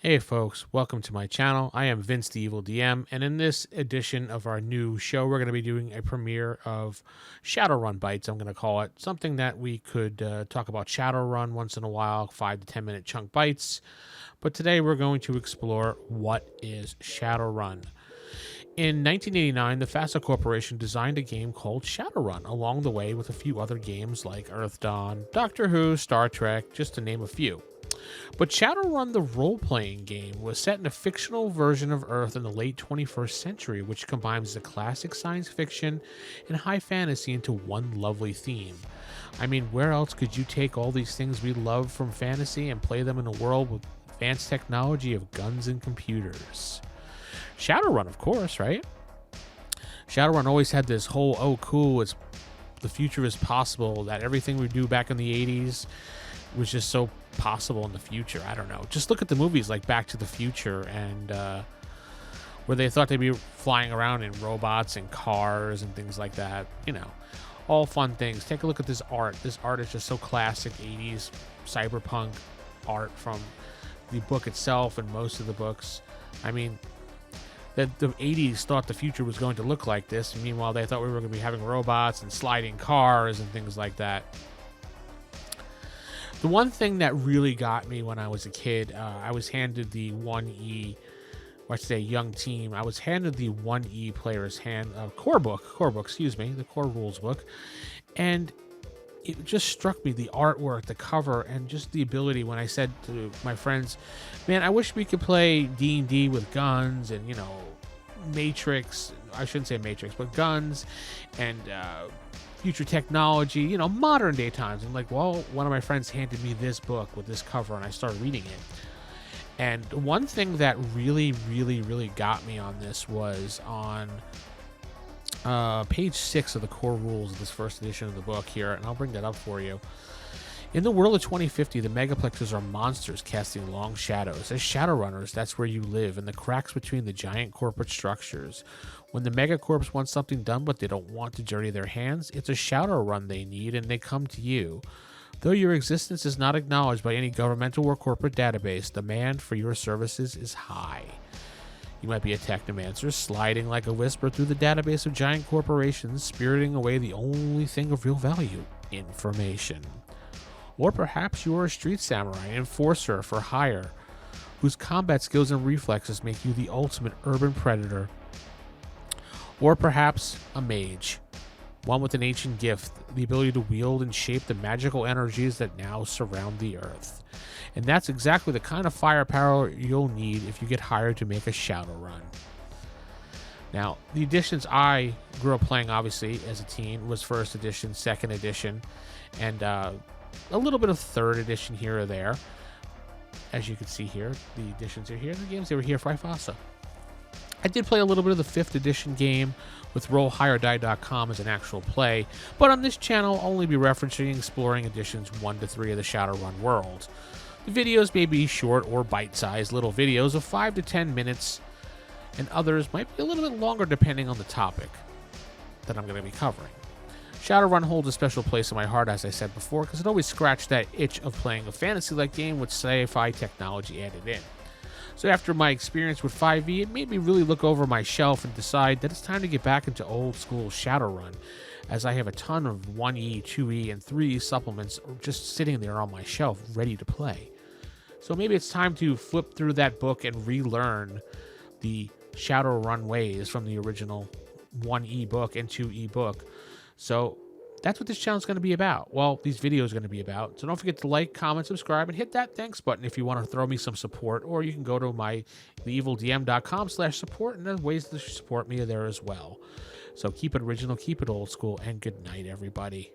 Hey folks, welcome to my channel. I am Vince the Evil DM, and in this edition of our new show, we're going to be doing a premiere of Shadowrun Bytes, I'm going to call it. Something that we could talk about Shadowrun once in a while, 5 to 10 minute chunk bites. But today we're going to explore what is Shadowrun. In 1989, the FASA Corporation designed a game called Shadowrun, along the way with a few other games like Earth Dawn, Doctor Who, Star Trek, just to name a few. But Shadowrun, the role-playing game, was set in a fictional version of Earth in the late 21st century, which combines the classic science fiction and high fantasy into one lovely theme. I mean, where else could you take all these things we love from fantasy and play them in a world with advanced technology of guns and computers? Shadowrun, of course, right? Shadowrun always had this whole, oh, cool, the future is possible, that everything we do back in the 80s was just so possible in the future. I don't know. Just look at the movies like Back to the Future and where they thought they'd be flying around in robots and cars and things like that. You know, all fun things. Take a look at this art. This art is just so classic 80s cyberpunk art from the book itself and most of the books. I mean, that the 80s thought the future was going to look like this. And meanwhile, they thought we were going to be having robots and sliding cars and things like that. The one thing that really got me when I was a kid, I was handed the 1E, or I should say young team, I was handed the 1E player's core book, the core rules book, and it just struck me, the artwork, the cover, and just the ability when I said to my friends, man, I wish we could play D&D with guns and, you know, Matrix, I shouldn't say Matrix, but guns and future technology, you know, modern day times. I'm like, well, one of my friends handed me this book with this cover and I started reading it. And one thing that really got me on this was on page 6 of the core rules of this first edition of the book here, and I'll bring that up for you. In the world of 2050, the megaplexes are monsters casting long shadows. As Shadowrunners, that's where you live, in the cracks between the giant corporate structures. When the megacorps want something done but they don't want to dirty their hands, it's a Shadowrun they need and they come to you. Though your existence is not acknowledged by any governmental or corporate database, demand for your services is high. You might be a technomancer sliding like a whisper through the database of giant corporations, spiriting away the only thing of real value, information. Or perhaps you are a street samurai, enforcer for hire, whose combat skills and reflexes make you the ultimate urban predator. Or perhaps a mage, one with an ancient gift, the ability to wield and shape the magical energies that now surround the earth. And that's exactly the kind of firepower you'll need if you get hired to make a Shadowrun. Now, the editions I grew up playing, obviously, as a teen was first edition, second edition, and a little bit of third edition here or there. As you can see here, the editions are here. The games, they were here for FASA. I did play a little bit of the 5th edition game with RollHigherDie.com as an actual play, but on this channel I'll only be referencing and exploring editions 1 to 3 of the Shadowrun world. The videos may be short or bite-sized little videos of 5 to 10 minutes, and others might be a little bit longer depending on the topic that I'm going to be covering. Shadowrun holds a special place in my heart, as I said before, because it always scratched that itch of playing a fantasy-like game with sci-fi technology added in. So after my experience with 5e, it made me really look over my shelf and decide that it's time to get back into old-school Shadowrun, as I have a ton of 1e, 2e, and 3e supplements just sitting there on my shelf ready to play. So maybe it's time to flip through that book and relearn the Shadowrun ways from the original 1e book and 2e book. So that's what this channel is going to be about. Well, these videos are going to be about. So don't forget to like, comment, subscribe, and hit that thanks button if you want to throw me some support. Or you can go to my theevildm.com/support, and there's ways to support me there as well. So keep it original, keep it old school, and good night, everybody.